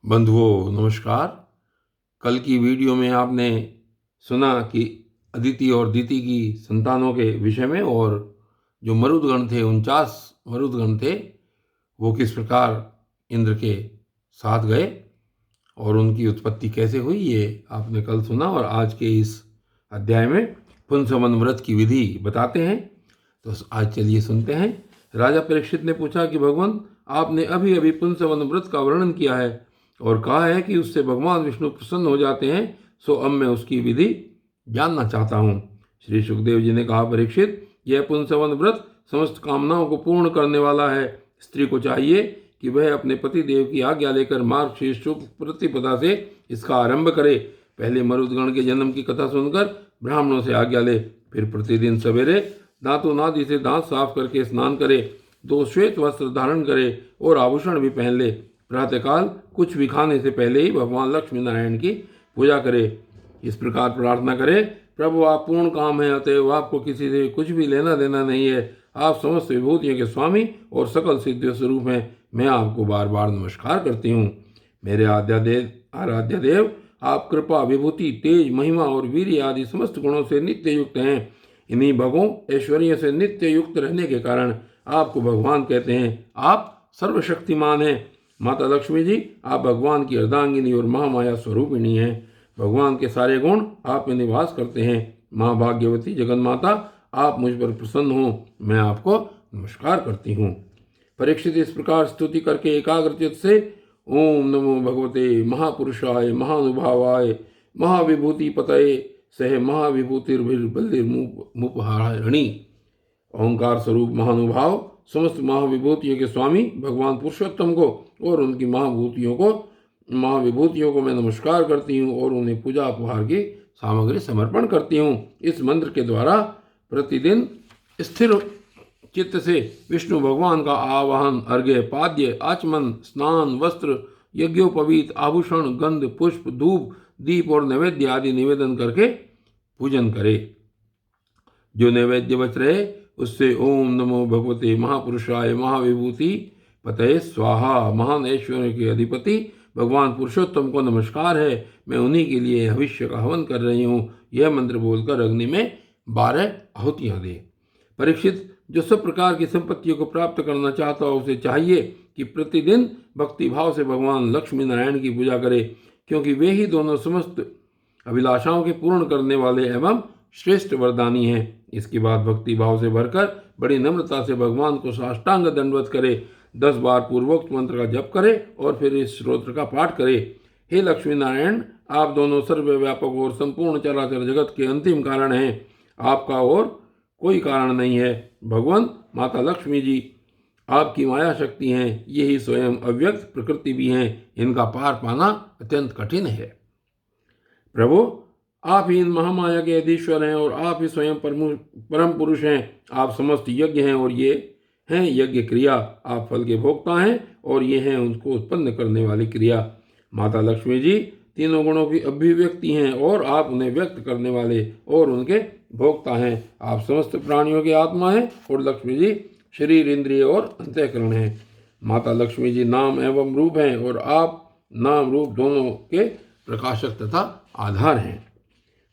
बंधुओं नमस्कार। कल की वीडियो में आपने सुना कि अदिति और दिति की संतानों के विषय में, और जो मरुदगण थे 49 मरुदगण थे, वो किस प्रकार इंद्र के साथ गए और उनकी उत्पत्ति कैसे हुई, ये आपने कल सुना। और आज के इस अध्याय में पुंसवन व्रत की विधि बताते हैं। तो आज चलिए सुनते हैं। राजा परीक्षित ने पूछा कि भगवान, आपने अभी अभी पुंसवन व्रत का वर्णन किया है और कहा है कि उससे भगवान विष्णु प्रसन्न हो जाते हैं, सो अब मैं उसकी विधि जानना चाहता हूँ। श्री सुखदेव जी ने कहा, परीक्षित, यह पुंसवन व्रत समस्त कामनाओं को पूर्ण करने वाला है। स्त्री को चाहिए कि वह अपने पति देव की आज्ञा लेकर मार्गशीर्ष शुक्ल प्रतिपदा से इसका आरंभ करे। पहले मरुदगण के जन्म की कथा सुनकर ब्राह्मणों से आज्ञा ले, फिर प्रतिदिन सवेरे दांतों नादि से दांत साफ करके स्नान करे, 2 श्वेत वस्त्र धारण करे और आभूषण भी पहन ले। प्रातःकाल कुछ भी खाने से पहले ही भगवान लक्ष्मी नारायण की पूजा करे। इस प्रकार प्रार्थना करे, प्रभु आप पूर्ण काम है, अतएव आपको किसी से कुछ भी लेना देना नहीं है। आप समस्त विभूतियों के स्वामी और सकल सिद्ध स्वरूप हैं। मैं आपको बार बार नमस्कार करती हूँ। मेरे आराध्य देव, आप कृपा, विभूति, तेज, महिमा और वीर्य आदि समस्त गुणों से नित्य युक्त हैं। इन्हीं भगों ऐश्वर्य से नित्य युक्त रहने के कारण आपको भगवान कहते हैं। आप सर्वशक्तिमान हैं। माता लक्ष्मी जी, आप भगवान की अर्धांगिनी और महामाया स्वरूपिणी हैं। भगवान के सारे गुण आप में निवास करते हैं। माँ भाग्यवती जगन माता, आप मुझ पर प्रसन्न हो। मैं आपको नमस्कार करती हूँ। परीक्षित इस प्रकार स्तुति करके एकाग्रचित से ओम नमो भगवते महापुरुषाय महानुभावाय महाविभूति पतये सह महाविभूतिर्बलिर्मुपहारिणी। ओंकार स्वरूप महानुभाव समस्त महाविभूतियों के स्वामी भगवान पुरुषोत्तम को और उनकी महाविभूतियों को मैं नमस्कार करती हूँ और उन्हें पूजा उपहार की सामग्री समर्पण करती हूँ। इस मंत्र के द्वारा प्रतिदिन स्थिर चित्त से विष्णु भगवान का आवाहन, अर्घ्य, पाद्य, आचमन, स्नान, वस्त्र, यज्ञोपवीत, आभूषण, गंध, पुष्प, धूप, दीप और नैवेद्य आदि निवेदन करके पूजन करे। जो नैवेद्य बच रहे उससे ओम नमो भगवते महापुरुषाय महाविभूति पतये स्वाहा। महान ऐश्वर्य के अधिपति भगवान पुरुषोत्तम को नमस्कार है। मैं उन्हीं के लिए भविष्य का हवन कर रही हूँ। यह मंत्र बोलकर अग्नि में 12 आहुतियाँ दे। परीक्षित, जो सब प्रकार की संपत्तियों को प्राप्त करना चाहता हो उसे चाहिए कि प्रतिदिन भक्ति भाव से भगवान लक्ष्मी नारायण की पूजा करे, क्योंकि वे ही दोनों समस्त अभिलाषाओं के पूर्ण करने वाले एवं श्रेष्ठ वरदानी हैं। इसके बाद भक्ति भाव से भरकर बड़ी नम्रता से भगवान को साष्टांग दंडवत करे, 10 बार पूर्वोक्त मंत्र का जप करे और फिर इस श्रोत्र का पाठ करे। हे लक्ष्मी नारायण, आप दोनों सर्वव्यापक और संपूर्ण चराचर जगत के अंतिम कारण हैं। आपका और कोई कारण नहीं है। भगवान माता लक्ष्मी जी आपकी माया शक्ति हैं। यही स्वयं अव्यक्त प्रकृति भी हैं। इनका पार पाना अत्यंत कठिन है। प्रभु, आप ही इन महामाया के अधीश्वर हैं और आप ही स्वयं परम पुरुष हैं। आप समस्त यज्ञ हैं और ये हैं यज्ञ क्रिया। आप फल के भोक्ता हैं और ये हैं उनको उत्पन्न करने वाली क्रिया। माता लक्ष्मी जी तीनों गुणों की अभिव्यक्ति हैं और आप उन्हें व्यक्त करने वाले और उनके भोक्ता हैं। आप समस्त प्राणियों की आत्मा हैं और लक्ष्मी जी शरीर, इंद्रिय और अंतःकरण हैं। माता लक्ष्मी जी नाम एवं रूप हैं और आप नाम रूप दोनों के प्रकाशक तथा आधार हैं।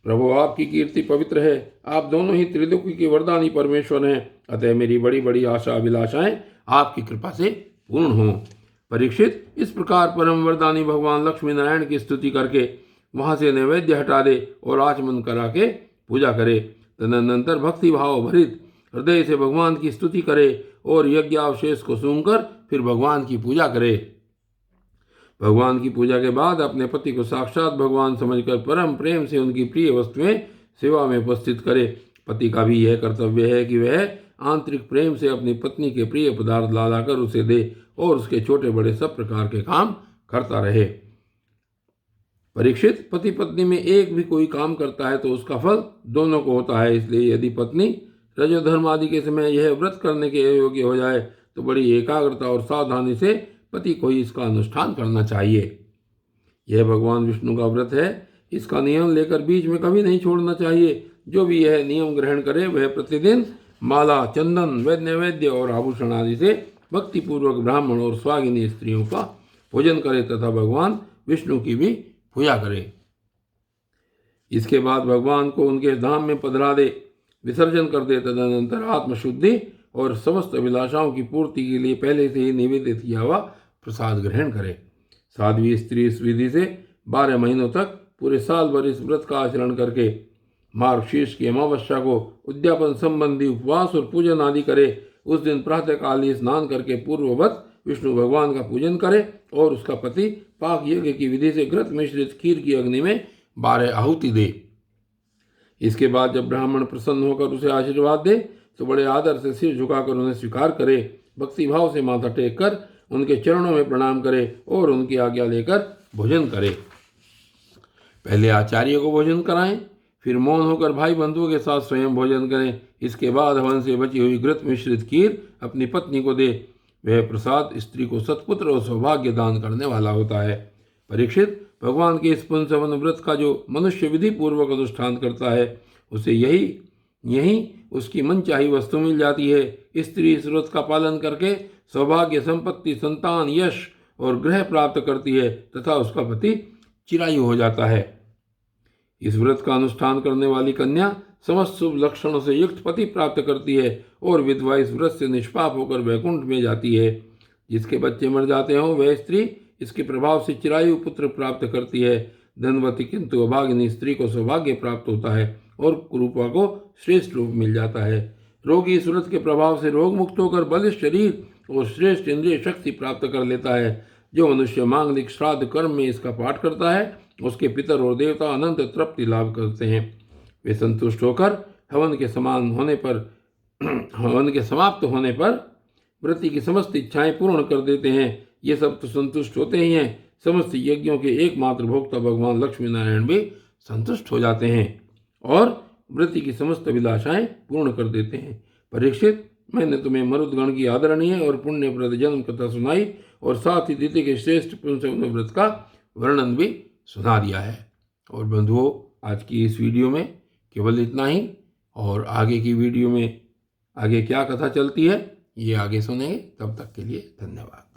प्रभु, आपकी कीर्ति पवित्र है। आप दोनों ही त्रिलोकी के वरदानी परमेश्वर हैं। अतः मेरी बड़ी बड़ी आशा अभिलाषाएं आपकी कृपा से पूर्ण हों। परीक्षित, इस प्रकार परम वरदानी भगवान लक्ष्मी नारायण की स्तुति करके वहाँ से नैवेद्य हटा दे और आचमन करा के पूजा करे। तदनंतर भक्ति भाव भरित हृदय से भगवान की स्तुति करे और यज्ञावशेष को सूंघकर फिर भगवान की पूजा करे। भगवान की पूजा के बाद अपने पति को साक्षात भगवान समझकर परम प्रेम से उनकी प्रिय वस्तुएं सेवा में उपस्थित करे। पति का भी यह कर्तव्य है कि वह आंतरिक प्रेम से अपनी पत्नी के प्रिय पदार्थ ला लाकर उसे दे और उसके छोटे बड़े सब प्रकार के काम करता रहे। परीक्षित, पति पत्नी में एक भी कोई काम करता है तो उसका फल दोनों को होता है। इसलिए यदि पत्नी रजोधर्म आदि के समय यह व्रत करने के योग्य हो जाए तो बड़ी एकाग्रता और सावधानी से पति को ही इसका अनुष्ठान करना चाहिए। यह भगवान विष्णु का व्रत है। इसका नियम लेकर बीच में कभी नहीं छोड़ना चाहिए। जो भी यह नियम ग्रहण करे वह प्रतिदिन माला, चंदन, नैवेद्य और आभूषण आदि से भक्तिपूर्वक ब्राह्मण और स्वागिनी स्त्रियों का भोजन करे तथा भगवान विष्णु की भी पूजा करे। इसके बाद भगवान को उनके धाम में पधरा दे, विसर्जन कर दे। तदनंतर आत्मशुद्धि और समस्त अभिलाषाओं की पूर्ति के लिए पहले से ही निवेदित किया हुआ प्रसाद ग्रहण करे। साध्वी स्त्री इस विधि से 12 महीनों तक पूरे साल भर इस व्रत का आचरण करके मार्गशीर्ष की अमावस्या को उद्यापन संबंधी उपवास और पूजन आदि करे। उस दिन प्रातःकाल ही स्नान करके पूर्ववत विष्णु भगवान का पूजन करे और उसका पति पाक यज्ञ की विधि से घृत मिश्रित खीर की अग्नि में 12 आहुति दे। इसके बाद जब ब्राह्मण प्रसन्न होकर उसे आशीर्वाद दे तो बड़े आदर से सिर झुकाकर उन्हें स्वीकार करे, भक्ति भाव से माथा टेक कर उनके चरणों में प्रणाम करे और उनकी आज्ञा लेकर भोजन करे। पहले आचार्य को भोजन कराएं, फिर मौन होकर भाई बंधुओं के साथ स्वयं भोजन करें। इसके बाद हवन से बची हुई घृत मिश्रित खीर अपनी पत्नी को दे। वह प्रसाद स्त्री को सत्पुत्र और सौभाग्य दान करने वाला होता है। परीक्षित, भगवान के इस पुंसवन व्रत का जो मनुष्य विधि पूर्वक अनुष्ठान करता है उसे यही उसकी मनचाही वस्तु मिल जाती है। स्त्री इस व्रत का पालन करके सौभाग्य, संपत्ति, संतान, यश और ग्रह प्राप्त करती है तथा उसका पति चिरायु हो जाता है। इस व्रत का अनुष्ठान करने वाली कन्या समस्त शुभ लक्षणों से युक्त पति प्राप्त करती है और विधवा इस व्रत से निष्पाप होकर वैकुंठ में जाती है। जिसके बच्चे मर जाते हों वह स्त्री इसके प्रभाव से चिरायु पुत्र प्राप्त करती है। धनवती किंतु अभागिनी स्त्री को सौभाग्य प्राप्त होता है और कुरूपा को श्रेष्ठ रूप मिल जाता है। रोगी इस व्रत के प्रभाव से रोग मुक्त होकर बलिष्ठ शरीर और श्रेष्ठ इंद्रिय शक्ति प्राप्त कर लेता है। जो मनुष्य मांगलिक श्राद्ध कर्म में इसका पाठ करता है उसके पितर और देवता अनंत तृप्ति लाभ करते हैं। वे संतुष्ट होकर हवन के समाप्त होने पर व्रती की समस्त इच्छाएं पूर्ण कर देते हैं। ये सब तो संतुष्ट होते ही हैं, समस्त यज्ञों के एकमात्र भोक्ता भगवान लक्ष्मी नारायण भी संतुष्ट हो जाते हैं और व्रती की समस्त अभिलाषाएं पूर्ण कर देते हैं। परीक्षित, मैंने तुम्हें मरुदगण की आदरणीय और पुण्यप्रद जन्म कथा सुनाई और साथ ही तिथि के श्रेष्ठ पुंसवन व्रत का वर्णन भी सुना दिया है। और बंधुओं, आज की इस वीडियो में केवल इतना ही, और आगे की वीडियो में आगे क्या कथा चलती है ये आगे सुनेंगे। तब तक के लिए धन्यवाद।